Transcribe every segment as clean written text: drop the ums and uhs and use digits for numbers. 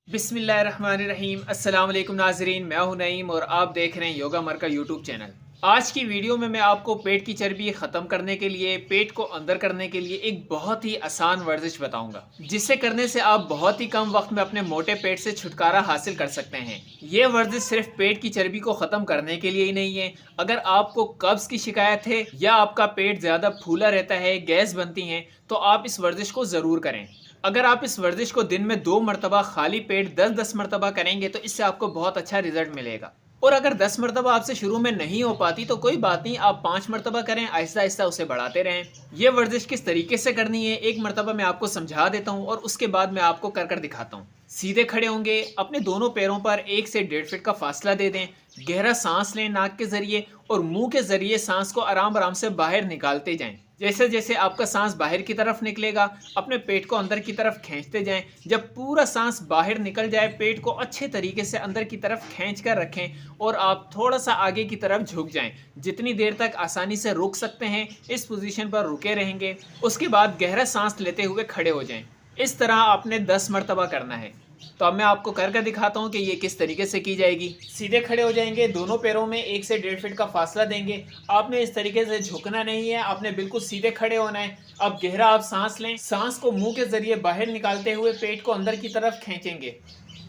बिस्मिल्लाहिर्रहमानिर्रहीम। अस्सलाम वालेकुम नाज़रीन, मैं हूं नईम और आप देख रहे हैं योगा मर का यूट्यूब चैनल। आज की वीडियो में मैं आपको पेट की चर्बी ख़त्म करने के लिए, पेट को अंदर करने के लिए एक बहुत ही आसान वर्जिश बताऊंगा, जिसे करने से आप बहुत ही कम वक्त में अपने मोटे पेट से छुटकारा हासिल कर सकते हैं। ये वर्जिश सिर्फ पेट की चर्बी को ख़त्म करने के लिए ही नहीं है। अगर आपको कब्ज़ की शिकायत है या आपका पेट ज़्यादा फूला रहता है, गैस बनती हैं, तो आप इस वर्जिश को ज़रूर करें। अगर आप इस वर्जिश को दिन में 2 मरतबा खाली पेट 10-10 मरतबा करेंगे तो इससे आपको बहुत अच्छा रिजल्ट मिलेगा। और अगर 10 मरतबा आपसे शुरू में नहीं हो पाती तो कोई बात नहीं, आप 5 मरतबा करें, आहिस्ता आहिस्ता उसे बढ़ाते रहें। ये वर्जिश किस तरीके से करनी है एक मरतबा मैं आपको समझा देता हूँ और उसके बाद मैं आपको कर कर दिखाता हूँ। सीधे खड़े होंगे, अपने दोनों पैरों पर 1 से 1.5 फीट का फासला दे दें। गहरा सांस लें नाक के जरिए और मुंह के जरिए सांस को आराम आराम से बाहर निकालते जाएं। जैसे जैसे आपका सांस बाहर की तरफ निकलेगा, अपने पेट को अंदर की तरफ खींचते जाएं। जब पूरा सांस बाहर निकल जाए, पेट को अच्छे तरीके से अंदर की तरफ खींच कर रखें और आप थोड़ा सा आगे की तरफ झुक जाएं। जितनी देर तक आसानी से रुक सकते हैं इस पोजीशन पर रुके रहेंगे। उसके बाद गहरा सांस लेते हुए खड़े हो जाएं। इस तरह आपने 10 मरतबा करना है। तो अब मैं आपको कर दिखाता हूँ कि ये किस तरीके से की जाएगी। सीधे खड़े हो जाएंगे, दोनों पैरों में 1 से 1.5 फीट का फासला देंगे। आपने इस तरीके से झुकना नहीं है, आपने बिल्कुल सीधे खड़े होना है। अब गहरा आप सांस लें, सांस को मुंह के जरिए बाहर निकालते हुए पेट को अंदर की तरफ खींचेंगे।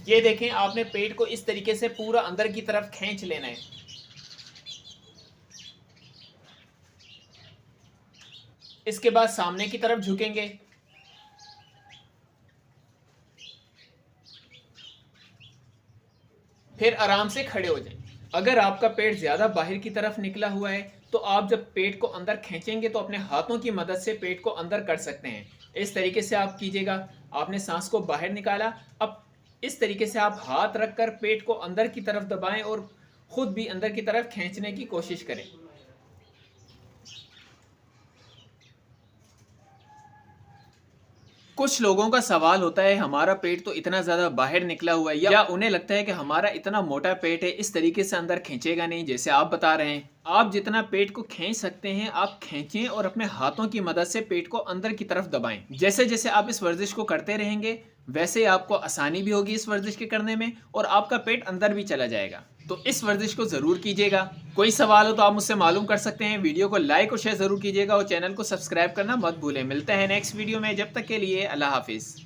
ये देखें, आपने पेट को इस तरीके से पूरा अंदर की तरफ खींच लेना है। इसके बाद सामने की तरफ झुकेंगे। फिर आराम से खड़े हो जाएं। अगर आपका पेट ज़्यादा बाहर की तरफ निकला हुआ है तो आप जब पेट को अंदर खींचेंगे तो अपने हाथों की मदद से पेट को अंदर कर सकते हैं। इस तरीके से आप कीजिएगा। आपने सांस को बाहर निकाला, अब इस तरीके से आप हाथ रखकर पेट को अंदर की तरफ दबाएं और खुद भी अंदर की तरफ खींचने की कोशिश करें। कुछ लोगों का सवाल होता है, हमारा पेट तो इतना ज़्यादा बाहर निकला हुआ है, या उन्हें लगता है कि हमारा इतना मोटा पेट है, इस तरीके से अंदर खींचेगा नहीं जैसे आप बता रहे हैं। आप जितना पेट को खींच सकते हैं आप खींचें और अपने हाथों की मदद से पेट को अंदर की तरफ दबाएं। जैसे जैसे आप इस वर्जिश को करते रहेंगे वैसे आपको आसानी भी होगी इस वर्जिश के करने में और आपका पेट अंदर भी चला जाएगा। तो इस वर्जिश को ज़रूर कीजिएगा। कोई सवाल हो तो आप मुझसे मालूम कर सकते हैं। वीडियो को लाइक और शेयर ज़रूर कीजिएगा और चैनल को सब्सक्राइब करना मत भूलें। मिलते हैं नेक्स्ट वीडियो में, जब तक के लिए अल्लाह हाफिज़।